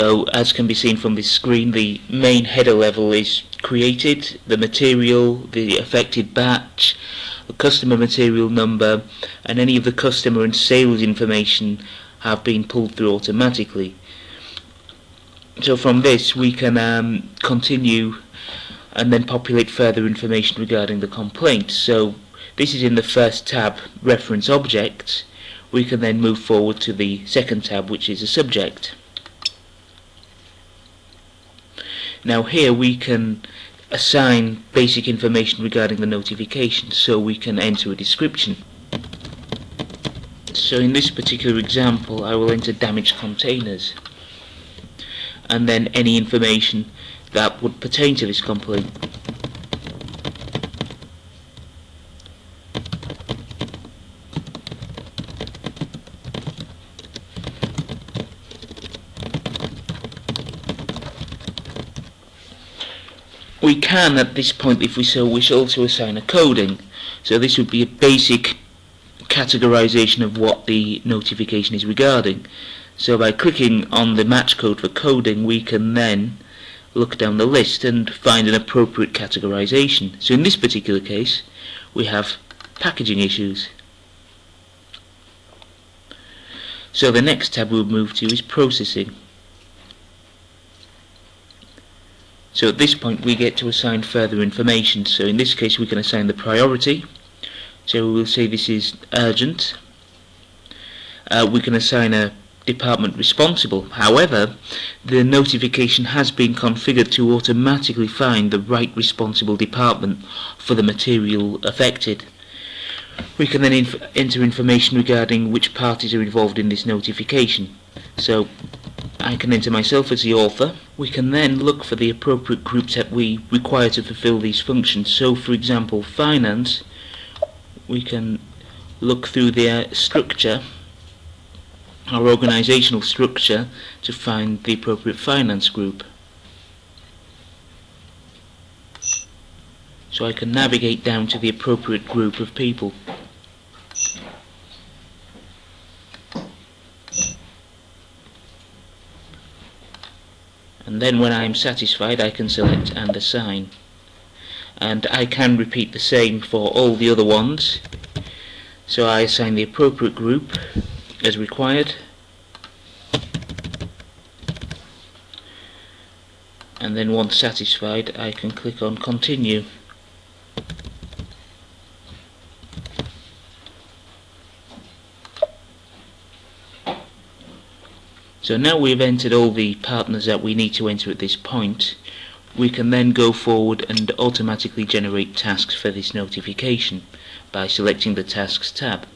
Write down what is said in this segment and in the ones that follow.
So as can be seen from this screen, the main header level is created, the material, the affected batch, the customer material number, and any of the customer and sales information have been pulled through automatically. So from this we can continue and then populate further information regarding the complaint. So this is in the first tab, reference object. We can then move forward to the second tab, which is a subject. Now here we can assign basic information regarding the notification, so we can enter a description. So in this particular example I will enter damaged containers, and then any information that would pertain to this complaint. We can at this point, if we so wish, also assign a coding. So this would be a basic categorization of what the notification is regarding. So by clicking on the match code for coding, we can then look down the list and find an appropriate categorization. So in this particular case we have packaging issues. So the next tab we'll move to is processing. So at this point we get to assign further information. So in this case we can assign the priority. So we'll say this is urgent. We can assign a department responsible. However, the notification has been configured to automatically find the right responsible department for the material affected. We can then enter information regarding which parties are involved in this notification. So I can enter myself as the author. We can then look for the appropriate groups that we require to fulfill these functions. So for example, finance, we can look through their structure, our organizational structure, to find the appropriate finance group. So I can navigate down to the appropriate group of people. And then when I am satisfied I can select and assign. And I can repeat the same for all the other ones. So I assign the appropriate group as required, and then once satisfied I can click on continue. So now we've entered all the partners that we need to enter at this point, we can then go forward and automatically generate tasks for this notification by selecting the Tasks tab.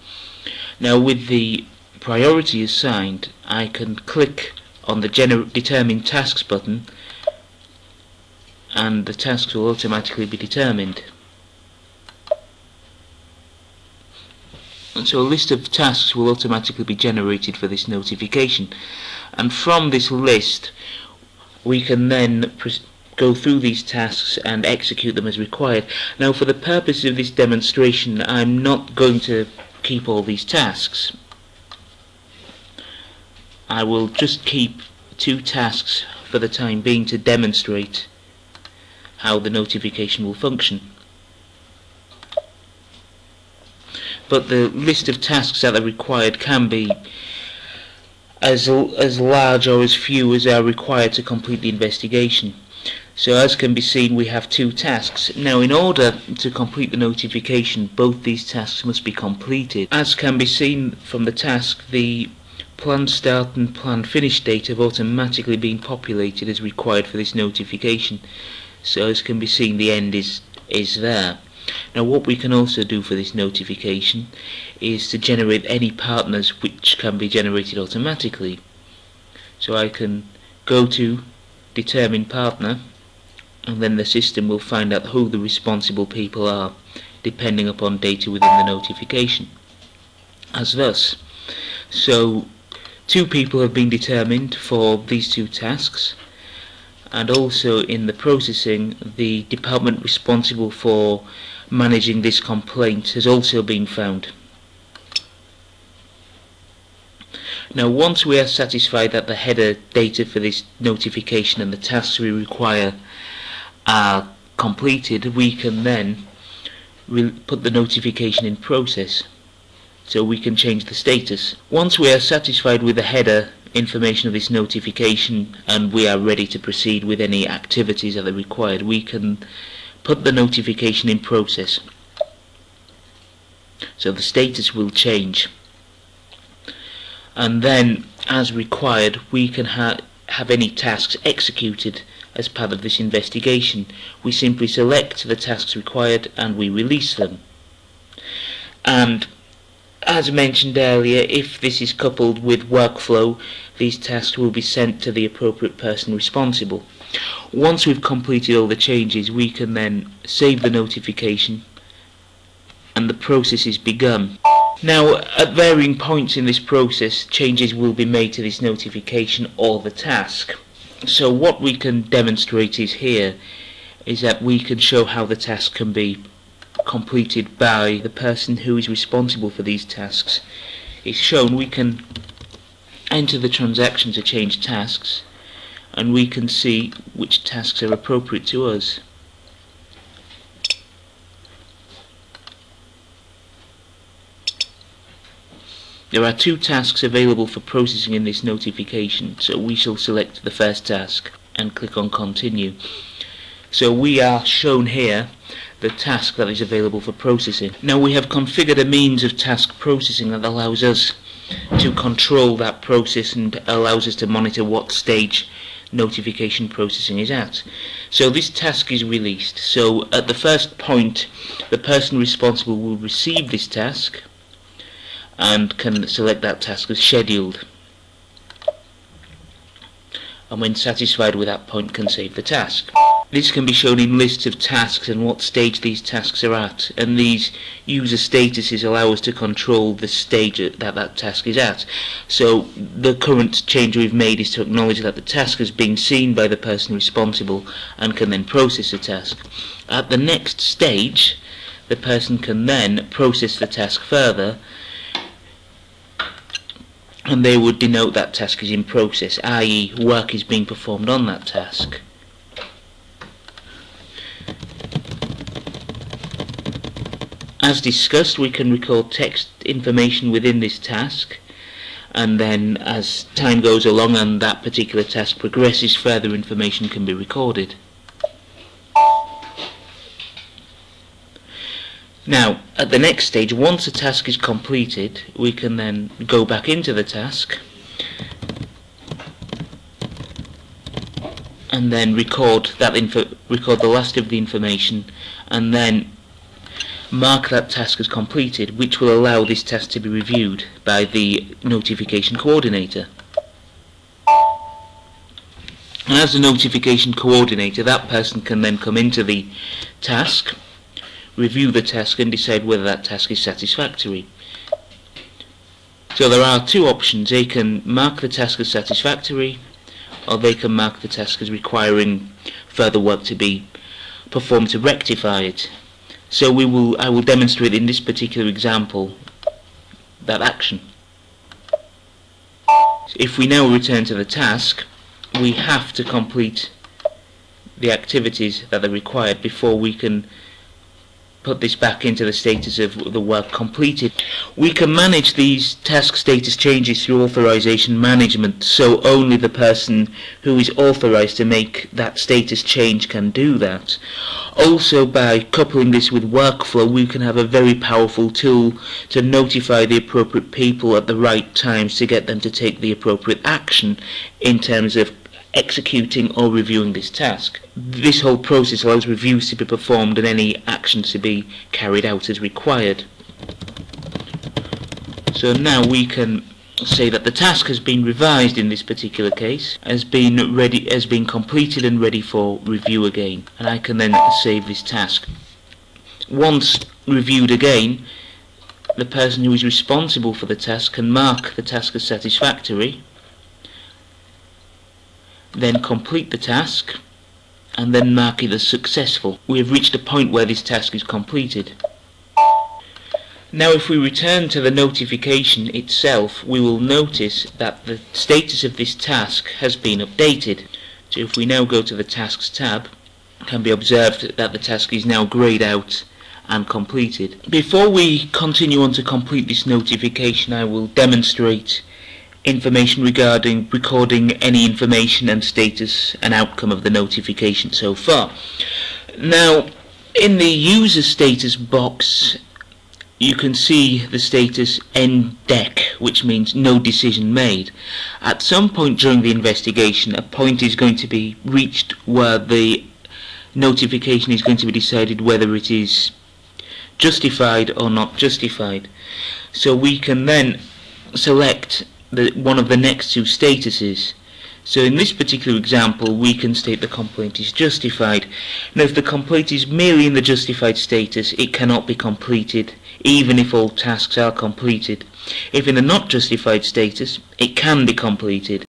Now with the priority assigned, I can click on the Determine Tasks button and the tasks will automatically be determined. And so a list of tasks will automatically be generated for this notification, and from this list we can then go through these tasks and execute them as required. Now for the purpose of this demonstration I'm not going to keep all these tasks. I will just keep 2 tasks for the time being to demonstrate how the notification will function. But the list of tasks that are required can be as large or as few as are required to complete the investigation. So as can be seen, we have 2 tasks. Now in order to complete the notification, both these tasks must be completed. As can be seen from the task, the planned start and planned finish date have automatically been populated as required for this notification. So as can be seen, the end is there. Now what we can also do for this notification is to generate any partners which can be generated automatically. So I can go to Determine Partner, and then the system will find out who the responsible people are depending upon data within the notification, as thus. So 2 people have been determined for these 2 tasks, and also in the processing the department responsible for managing this complaint has also been found. Now once we are satisfied that the header data for this notification and the tasks we require are completed, we can then put the notification in process, so we can change the status. Once we are satisfied with the header information of this notification and we are ready to proceed with any activities that are required, we can put the notification in process, so the status will change, and then as required we can have any tasks executed as part of this investigation. We simply select the tasks required and we release them. And as mentioned earlier, if this is coupled with workflow, these tasks will be sent to the appropriate person responsible. Once we've completed all the changes, we can then save the notification and the process is begun. Now, at varying points in this process, changes will be made to this notification or the task. So what we can demonstrate here is that we can show how the task can be completed by the person who is responsible for these tasks. It's shown. We can enter the transaction to change tasks, and we can see which tasks are appropriate to us. There are 2 tasks available for processing in this notification, so we shall select the first task and click on continue. So we are shown here the task that is available for processing. Now we have configured a means of task processing that allows us to control that process and allows us to monitor what stage notification processing is at. So this task is released. So at the first point, the person responsible will receive this task and can select that task as scheduled, and when satisfied with that point can save the task. This can be shown in lists of tasks and what stage these tasks are at, and these user statuses allow us to control the stage that task is at. So the current change we've made is to acknowledge that the task is being seen by the person responsible and can then process the task. At the next stage, the person can then process the task further, and they would denote that task is in process, i.e. work is being performed on that task. As discussed, we can record text information within this task, and then as time goes along and that particular task progresses, further information can be recorded. Now, at the next stage, once a task is completed, we can then go back into the task and then record the last of the information, and then mark that task as completed, which will allow this task to be reviewed by the notification coordinator. And as the notification coordinator, that person can then come into the task, review the task and decide whether that task is satisfactory. So there are 2 options. They can mark the task as satisfactory, or they can mark the task as requiring further work to be performed to rectify it. So I will demonstrate in this particular example that action. If we now return to the task, we have to complete the activities that are required before we can put this back into the status of the work completed. We can manage these task status changes through authorization management, so only the person who is authorized to make that status change can do that. Also, by coupling this with workflow, we can have a very powerful tool to notify the appropriate people at the right times to get them to take the appropriate action in terms of executing or reviewing this task. This whole process allows reviews to be performed and any actions to be carried out as required. So now we can say that the task has been revised in this particular case, has been completed and ready for review again, and I can then save this task. Once reviewed again, the person who is responsible for the task can mark the task as satisfactory, then complete the task, and then mark it as successful. We have reached a point where this task is completed. Now if we return to the notification itself, we will notice that the status of this task has been updated. So if we now go to the Tasks tab, it can be observed that the task is now greyed out and completed. Before we continue on to complete this notification, I will demonstrate information regarding recording any information and status and outcome of the notification so far. Now, in the user status box, you can see the status NDEC, which means no decision made. At some point during the investigation, a point is going to be reached where the notification is going to be decided whether it is justified or not justified. So we can then select one of the next two statuses. So in this particular example, we can state the complaint is justified. Now if the complaint is merely in the justified status, it cannot be completed even if all tasks are completed. If in the not justified status, it can be completed.